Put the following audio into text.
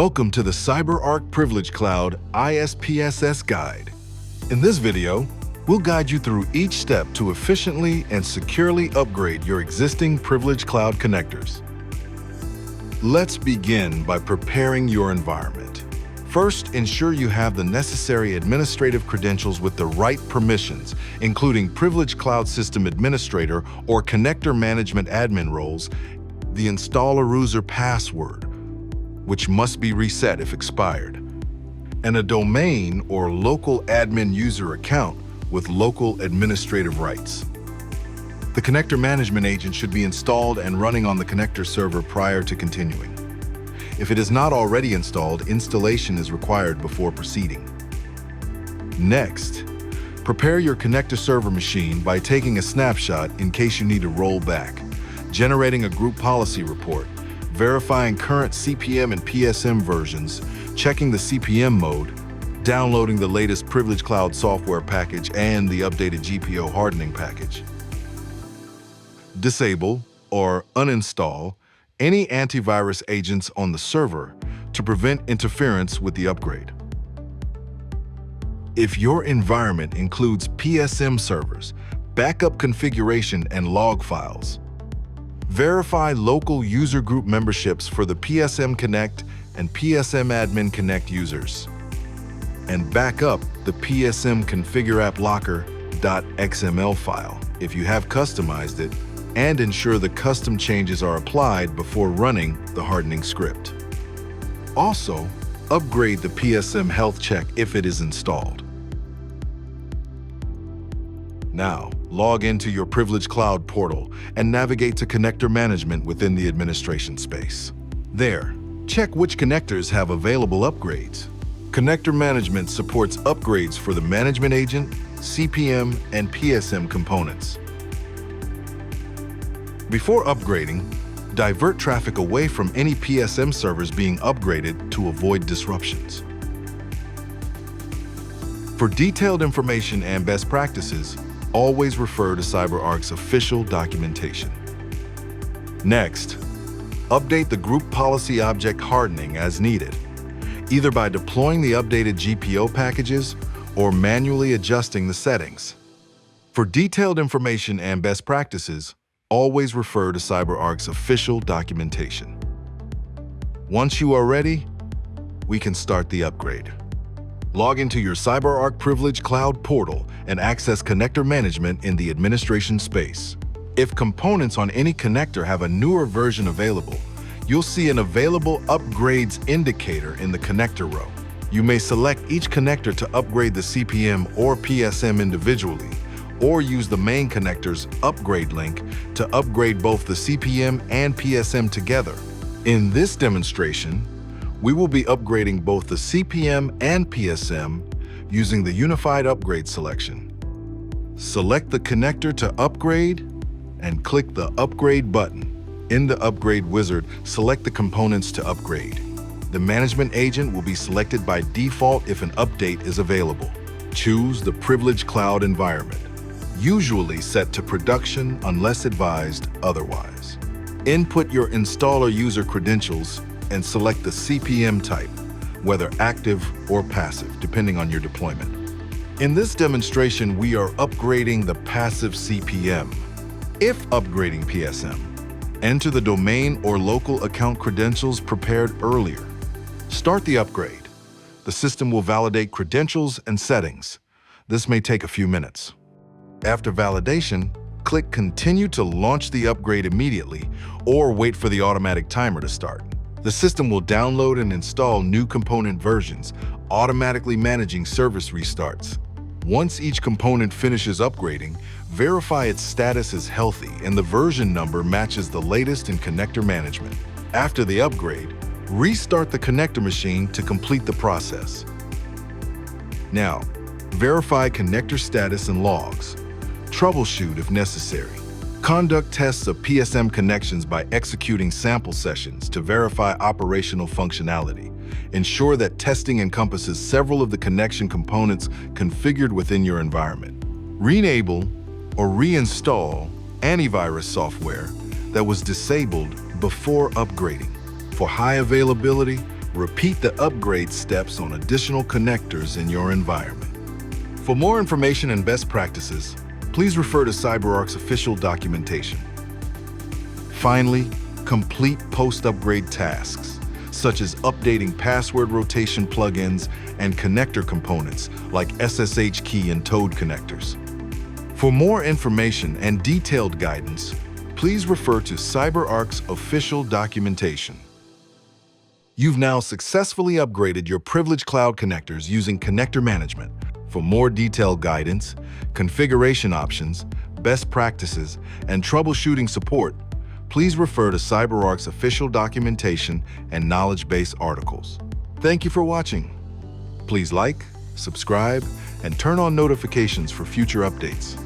Welcome to the CyberArk Privilege Cloud ISPSS Guide. In this video, we'll guide you through each step to efficiently and securely upgrade your existing Privilege Cloud connectors. Let's begin by preparing your environment. First, ensure you have the necessary administrative credentials with the right permissions, including Privilege Cloud System Administrator or Connector Management Admin roles, the installer user password, which must be reset if expired, and a domain or local admin user account with local administrative rights. The connector management agent should be installed and running on the connector server prior to continuing. If it is not already installed, installation is required before proceeding. Next, prepare your connector server machine by taking a snapshot in case you need to roll back, generating a group policy report, verifying current CPM and PSM versions, checking the CPM mode, downloading the latest Privilege Cloud software package and the updated GPO hardening package. Disable or uninstall any antivirus agents on the server to prevent interference with the upgrade. If your environment includes PSM servers, backup configuration, and log files, verify local user group memberships for the PSM Connect and PSM Admin Connect users, and back up the PSM Configure App Locker.xml file if you have customized it, and ensure the custom changes are applied before running the hardening script. Also, upgrade the PSM Health Check if it is installed. Now, log into your Privilege Cloud portal and navigate to Connector Management within the administration space. There, check which connectors have available upgrades. Connector Management supports upgrades for the Management Agent, CPM, and PSM components. Before upgrading, divert traffic away from any PSM servers being upgraded to avoid disruptions. For detailed information and best practices, always refer to CyberArk's official documentation. Next, update the group policy object hardening as needed, either by deploying the updated GPO packages or manually adjusting the settings. For detailed information and best practices, always refer to CyberArk's official documentation. Once you are ready, we can start the upgrade. Log into your CyberArk Privilege Cloud portal and access Connector Management in the administration space. If components on any connector have a newer version available, you'll see an Available Upgrades indicator in the connector row. You may select each connector to upgrade the CPM or PSM individually, or use the main connector's upgrade link to upgrade both the CPM and PSM together. In this demonstration, we will be upgrading both the CPM and PSM using the Unified Upgrade selection. Select the connector to upgrade and click the Upgrade button. In the Upgrade wizard, select the components to upgrade. The Management Agent will be selected by default if an update is available. Choose the Privilege Cloud environment, usually set to production unless advised otherwise. Input your installer user credentials and select the CPM type, whether active or passive, depending on your deployment. In this demonstration, we are upgrading the passive CPM. If upgrading PSM, enter the domain or local account credentials prepared earlier. Start the upgrade. The system will validate credentials and settings. This may take a few minutes. After validation, click Continue to launch the upgrade immediately or wait for the automatic timer to start. The system will download and install new component versions, automatically managing service restarts. Once each component finishes upgrading, verify its status is healthy and the version number matches the latest in connector management. After the upgrade, restart the connector machine to complete the process. Now, verify connector status and logs. Troubleshoot if necessary. Conduct tests of PSM connections by executing sample sessions to verify operational functionality. Ensure that testing encompasses several of the connection components configured within your environment. Re-enable or reinstall antivirus software that was disabled before upgrading. For high availability, Repeat the upgrade steps on additional connectors in your environment. For more information and best practices, please refer to CyberArk's official documentation. Finally, complete post-upgrade tasks, such as updating password rotation plugins and connector components like SSH key and Toad connectors. For more information and detailed guidance, please refer to CyberArk's official documentation. You've now successfully upgraded your Privileged Cloud connectors using connector management. For more detailed guidance, configuration options, best practices, and troubleshooting support, please refer to CyberArk's official documentation and knowledge base articles. Thank you for watching. Please like, subscribe, and turn on notifications for future updates.